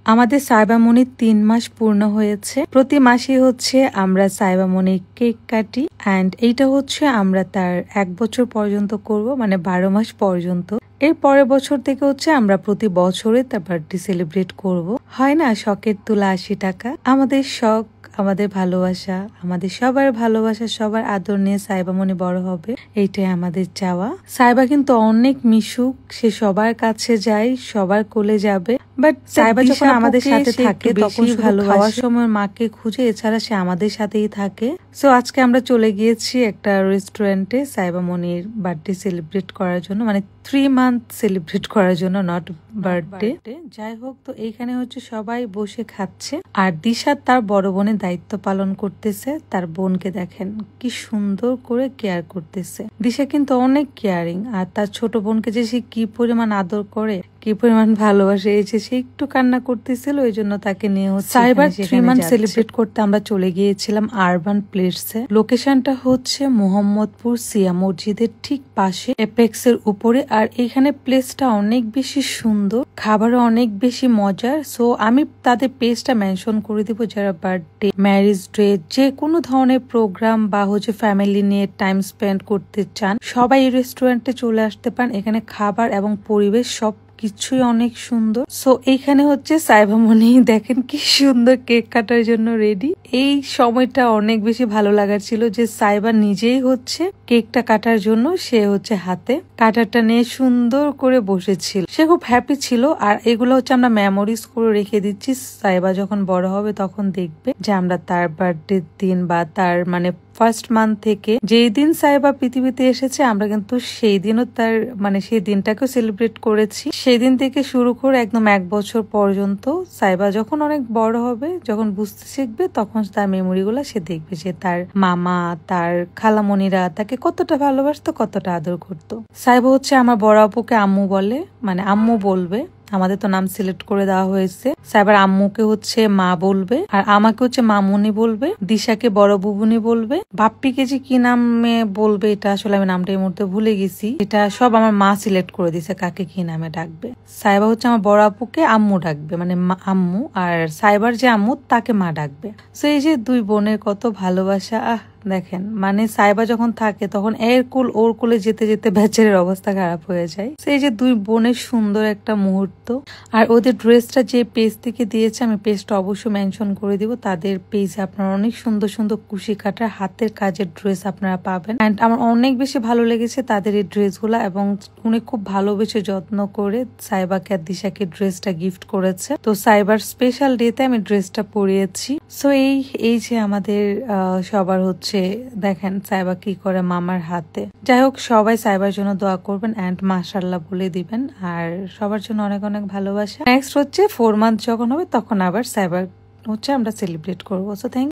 আমাদের সাইবামনির ৩ মাস পূর্ণ হয়েছে। প্রতি মাসে হচ্ছে আমরা সাইবামনির কেক কাটি অ্যান্ড এইটা হচ্ছে আমরা তার ১ বছর পর্যন্ত করব, মানে ১২ মাস পর্যন্ত। এর পরের বছর থেকে হচ্ছে আমরা প্রতি বছরে তার বার্থডে সেলিব্রেট করব। হয় না, শখের তুলা ৮০ টাকা। আমাদের শখ, আমাদের ভালোবাসা, আমাদের সবার ভালোবাসা, সবার আদর নিয়ে সাইবামনি বড় হবে, এইটাই আমাদের চাওয়া। সাইবা কিন্তু অনেক মিশুক, সে সবার কাছে যায়, সবার কোলে যাবে। বাট সাইবা যখন আমাদের সাথে থাকে তখন খাওয়ার সময় মাকে খুঁজে, এছাড়া সে আমাদের সাথেই থাকে। সো আজকে আমরা চলে গিয়েছি একটা রেস্টুরেন্টে সাইবামনির বার্থডে সেলিব্রেট করার জন্য, মানে 3 মান্থ সেলিব্রেট করার জন্য, নট বার্থডে। যাই হোক, তো এইখানে হচ্ছে সবাই বসে খাচ্ছে আর দিশা তার বড় বোনের দায়িত্ব পালন করতেছে। তার বোনকে দেখেন কি সুন্দর করে কেয়ার করতেছে। দিশা কিন্তু অনেক কেয়ারিং, আর তার ছোট বোনকে যে সে কি পরিমাণ আদর করে, কি পরিমাণ ভালোবাসে। এই যে সে একটু কান্না করতেছিল, ওই জন্য তাকে নিয়ে হচ্ছে সাইবার 3 মান্থ সেলিব্রেট করতে আমরা চলে গিয়েছিলাম আরবান প্লেসে। লোকেশনটা হচ্ছে মোহাম্মদপুর সিয়া মসজিদের ঠিক পাশে, এপেক্স এর উপরে। আর এখানে প্লেসটা অনেক বেশি সুন্দর, খাবারও অনেক বেশি মজার। সো আমি তাদের পেজটা মেনশন করে দিব, যারা বার্থডে, ম্যারেজ ডে, যে কোনো ধরনের প্রোগ্রাম বা হচ্ছে ফ্যামিলি নিয়ে টাইম স্পেন্ড করতে চান, সবাই এই রেস্টুরেন্টে চলে আসতে পারেন। এখানে খাবার এবং পরিবেশ সব কিছুই অনেক সুন্দর। সো এইখানে হচ্ছে সাইবামনি দেখেন কি সুন্দর কেক কাটার জন্য রেডি। এই সময়টা অনেক বেশি ভালো লাগার ছিল যে সাইবা নিজেই হচ্ছে কেকটা কাটার জন্য সে হচ্ছে হাতে কাটারটা নিয়ে সুন্দর করে বসেছিল। সে খুব হ্যাপি ছিল। আর এগুলো হচ্ছে আমরা মেমোরিজ করে রেখে দিচ্ছি। সাইবা যখন বড় হবে তখন দেখবে যে আমরা তার বার্থডে দিন বা তার মানে ফার্স্ট মান্থ থেকে যেই দিন সাইবা পৃথিবীতে এসেছে, আমরা কিন্তু সেই দিনও তার মানে সেই দিনটাকেও সেলিব্রেট করেছি। সেই দিন থেকে শুরু করে একদম ১ বছর পর্যন্ত সাইবা যখন অনেক বড় হবে, যখন বুঝতে শিখবে, তখন তার মেমোরি গুলা সে দেখবে যে তার মামা, তার খালামণিরা তাকে কতটা ভালোবাসতো, কতটা আদর করতো। সাইবা হচ্ছে আমার বড় আপুকে আম্মু বলে, মানে আম্মু বলবে। আমাদের তো নাম সিলেক্ট করে দেওয়া হয়েছে। সাইবার আম্মুকে হচ্ছে মা বলবে, আর আমাকে হচ্ছে মামুনি বলবে, দিশাকে বড় বুবুনি বলবে, বাপ্পিকে যে কি নামে বলবে এটা আসলে আমি নামটা এই মুহূর্তে ভুলে গেছি। এটা সব আমার মা সিলেক্ট করে দিছে কাকে কি নামে ডাকবে। সাইবা হচ্ছে আমার বড় আপুকে আম্মু ডাকবে, মানে আম্মু, আর সাইবার যে আম্মু তাকে মা ডাকবে। তো এই যে 2 বোনের কত ভালোবাসা, দেখেন, মানে সাইবা যখন থাকে তখন এর কুল ওর কুলে যেতে যেতে বেচারের অবস্থা খারাপ হয়ে যায়। সেই যে 2 বোনের সুন্দর একটা মুহূর্ত। আর ওদের ড্রেসটা যে পেজ থেকে দিয়েছে, আমি পেজটা অবশ্যই মেনশন করে দিব। তাদের পেজে আপনারা অনেক সুন্দর সুন্দর কুশি কাটার হাতের কাজের ড্রেস আপনারা পাবেন। এন্ড আমার অনেক বেশি ভালো লেগেছে তাদের এই ড্রেসগুলা, এবং উনি খুব ভালোবেসে যত্ন করে সাইবাকে আর দিশাকে ড্রেসটা গিফট করেছে। তো সাইবার স্পেশাল ডেতে আমি ড্রেসটা পরিয়েছি। সো এই যে আমাদের সবার হচ্ছে দেখেন সাইবা কি করে মামার হাতে। যাই হোক, সবাই সাইবার জন্য দোয়া করবেন এন্ড মাশাআল্লাহ বলে দিবেন। আর সবার জন্য অনেক অনেক ভালোবাসা। নেক্সট হচ্ছে 4 মান্থ যখন হবে তখন আবার সাইবার হচ্ছে আমরা সেলিব্রেট করবো। So thank